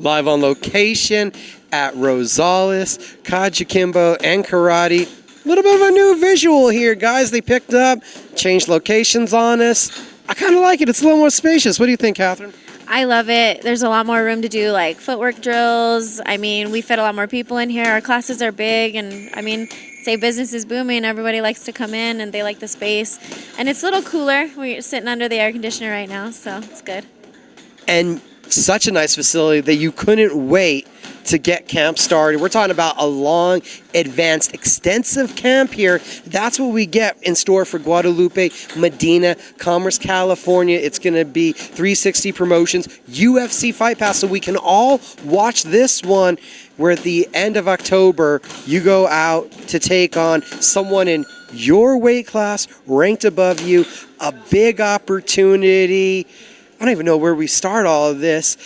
Live on location at Rosales, Kajikimbo, and Karate. A little bit of a new visual here, guys. They picked up, changed locations on us. I kind of like it. It's a little more spacious. What do you think, Catherine? I love it. There's a lot more room to do like footwork drills. I mean, we fit a lot more people in here. Our classes are big, and I mean, say business is booming. Everybody likes to come in, and they like the space. And it's a little cooler. We're sitting under the air conditioner right now, so it's good. And such a nice facility that you couldn't wait to get camp started. We're talking about a long, advanced, extensive camp here. That's what we get in store for Gudalupe Medina, Commerce, California. It's going to be 360 promotions, UFC Fight Pass, so we can all watch this one where at the end of October, you go out to take on someone in your weight class, ranked above you, a big opportunity. I don't even know where we start all of this.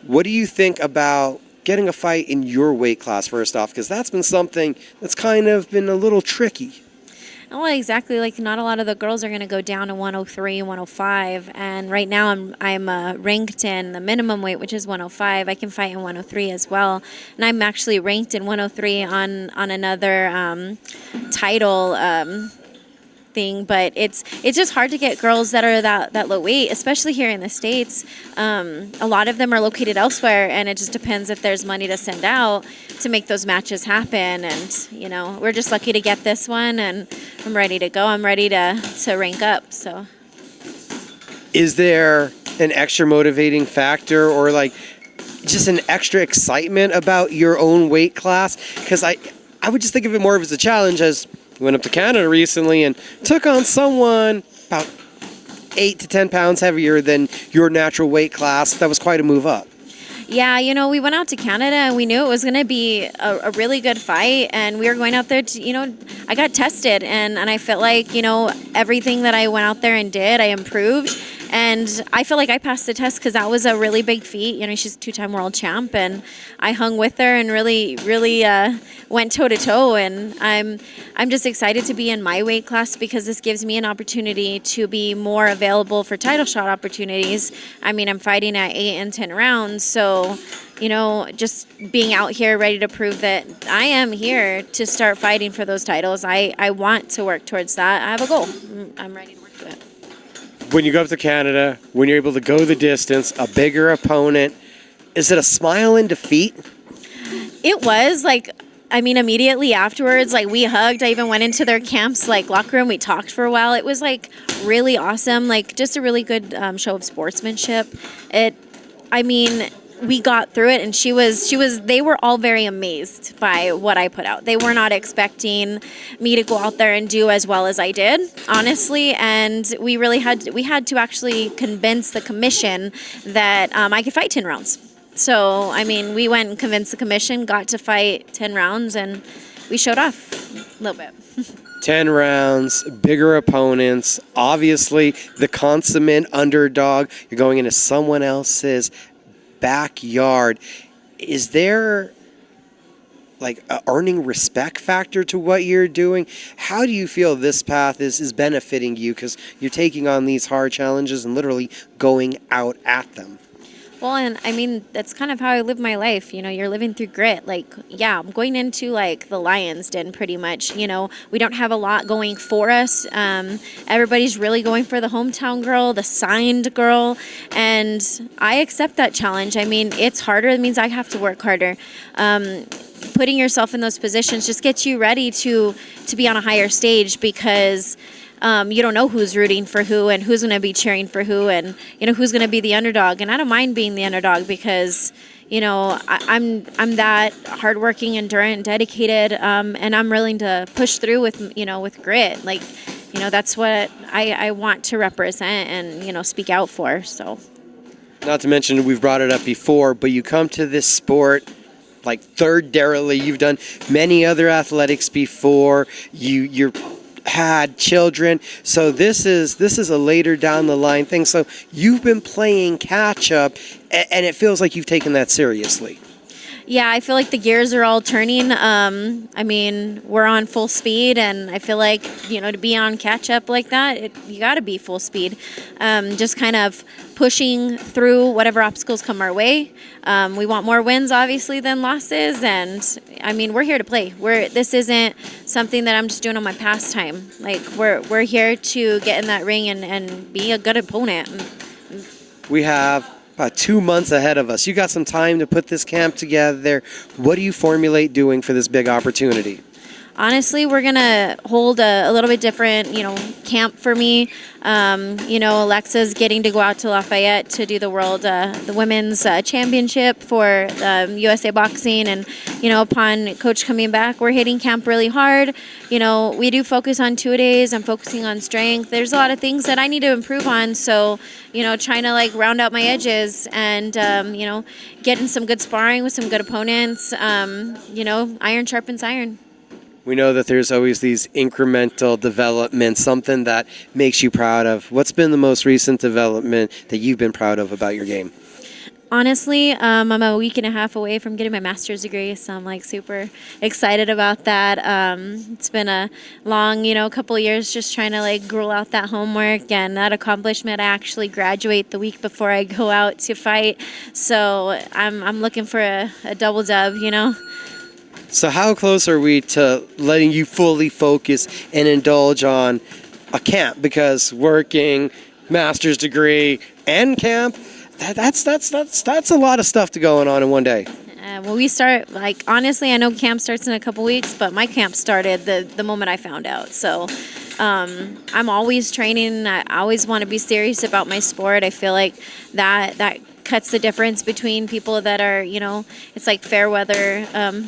What do you think about getting a fight in your weight class first off? Because that's been something that's kind of been a little tricky. Well, exactly. Like, not a lot of the girls are going to go down to 103, 105. And right now I'm ranked in the minimum weight, which is 105. I can fight in 103 as well. And I'm actually ranked in 103 on another title thing, but it's just hard to get girls that are that low weight, especially here in the States. A lot of them are located elsewhere, and it just depends if there's money to send out to make those matches happen. And you know, we're just lucky to get this one, and I'm ready to go. I'm ready to rank up. So is there an extra motivating factor or like just an extra excitement about your own weight class? Because I would just think of it more as a challenge, as went up to Canada recently and took on someone about 8 to 10 pounds heavier than your natural weight class. That was quite a move up. Yeah, you know, we went out to Canada and we knew it was going to be a really good fight, and we were going out there to, you know, I got tested and I felt like, you know, everything that I went out there and did, I improved. And I feel like I passed the test because that was a really big feat. You know, she's a 2-time world champ, and I hung with her and really went toe to toe. And I'm just excited to be in my weight class because this gives me an opportunity to be more available for title shot opportunities. I mean, I'm fighting at 8 and 10 rounds, so you know, just being out here ready to prove that I am here to start fighting for those titles. I want to work towards that. I have a goal. I'm ready to work to it. When you go up to Canada, when you're able to go the distance, a bigger opponent, is it a smile in defeat? It was like, I mean, immediately afterwards, like we hugged. I even went into their camp's like locker room. We talked for a while. It was like really awesome. Like just a really good show of sportsmanship. We got through it, and they were all very amazed by what I put out. They were not expecting me to go out there and do as well as I did, honestly, and we had to actually convince the commission that I could fight 10 rounds. So, I mean, we went and convinced the commission, got to fight 10 rounds, and we showed off a little bit. 10 rounds, bigger opponents, obviously the consummate underdog. You're going into someone else's backyard. Is there like a earning respect factor to what you're doing? How do you feel this path is benefiting you, because you're taking on these hard challenges and literally going out at them? Well, and I mean, that's kind of how I live my life. You know, you're living through grit. Like, yeah, I'm going into like the lion's den pretty much. You know, we don't have a lot going for us. Everybody's really going for the hometown girl, the signed girl. And I accept that challenge. I mean, it's harder. It means I have to work harder. Putting yourself in those positions just gets you ready to be on a higher stage, because you don't know who's rooting for who and who's going to be cheering for who, and you know who's going to be the underdog. And I don't mind being the underdog because you know I'm that hardworking, endurant, dedicated, and I'm willing to push through with grit. Like, you know, that's what I want to represent and you know speak out for. So, not to mention, we've brought it up before, but you come to this sport like third-darily. You've done many other athletics before. You're had children, so this is a later down the line thing. So you've been playing catch up, and it feels like you've taken that seriously. Yeah, I feel like the gears are all turning. I mean, we're on full speed, and I feel like, to be on catch up like that, you got to be full speed. Just kind of pushing through whatever obstacles come our way. We want more wins, obviously, than losses, and I mean, we're here to play. This isn't something that I'm just doing on my pastime. Like, we're here to get in that ring and be a good opponent. We have about 2 months ahead of us. You got some time to put this camp together. What do you formulate doing for this big opportunity? Honestly, we're going to hold a little bit different, camp for me. Alexa's getting to go out to Lafayette to do the women's championship for USA Boxing. And, upon Coach coming back, we're hitting camp really hard. We do focus on 2-a-days. I'm focusing on strength. There's a lot of things that I need to improve on. So, trying to round out my edges and, getting some good sparring with some good opponents. Iron sharpens iron. We know that there's always these incremental developments, something that makes you proud of. What's been the most recent development that you've been proud of about your game? Honestly, I'm a week and a half away from getting my master's degree, so I'm super excited about that. It's been a long, couple of years just trying to gruel out that homework and that accomplishment. I actually graduate the week before I go out to fight, so I'm looking for a double dub, So how close are we to letting you fully focus and indulge on a camp? Because working, master's degree, and camp, that's a lot of stuff to going on in one day. Well, we start, honestly, I know camp starts in a couple weeks, but my camp started the moment I found out. So I'm always training. I always want to be serious about my sport. I feel like that cuts the difference between people that are, it's like fair weather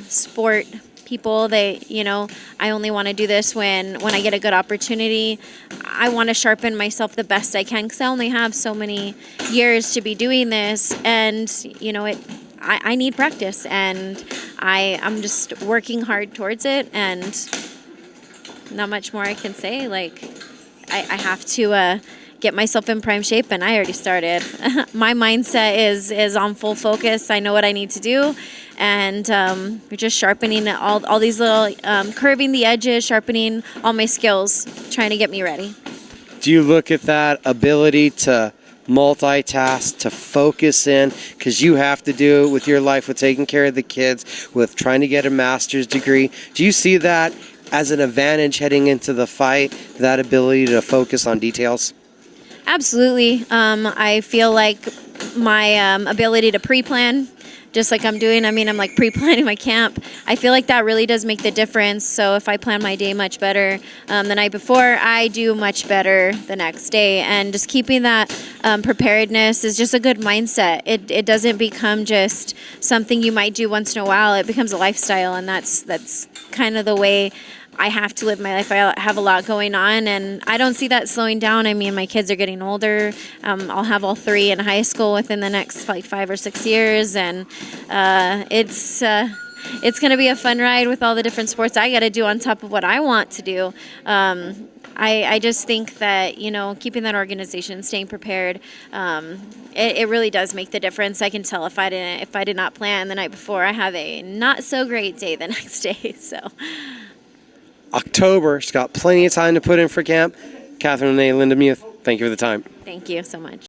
sport people. I only want to do this when I get a good opportunity. I want to sharpen myself the best I can because I only have so many years to be doing this, and I need practice, and I'm just working hard towards it, and not much more I can say. I have to get myself in prime shape, and I already started. My mindset is on full focus. I know what I need to do, and we're just sharpening all these little, curving the edges, sharpening all my skills, trying to get me ready. Do you look at that ability to multitask, to focus in, because you have to do it with your life, with taking care of the kids, with trying to get a master's degree? Do you see that as an advantage heading into the fight, that ability to focus on details? Absolutely. I feel like my ability to pre-plan, just like I'm doing, I'm pre-planning my camp. I feel like that really does make the difference. So if I plan my day much better the night before, I do much better the next day. And just keeping that preparedness is just a good mindset. It doesn't become just something you might do once in a while. It becomes a lifestyle, and that's kind of the way I have to live my life. I have a lot going on, and I don't see that slowing down. My kids are getting older. I'll have all 3 in high school within the next 5 or 6 years, and it's going to be a fun ride with all the different sports I got to do on top of what I want to do. I just think that, keeping that organization, staying prepared, it really does make the difference. I can tell if I did not plan the night before, I have a not so great day the next day. So. October, she's got plenty of time to put in for camp. Katherine Renee Lindenmuth, thank you for the time. Thank you so much.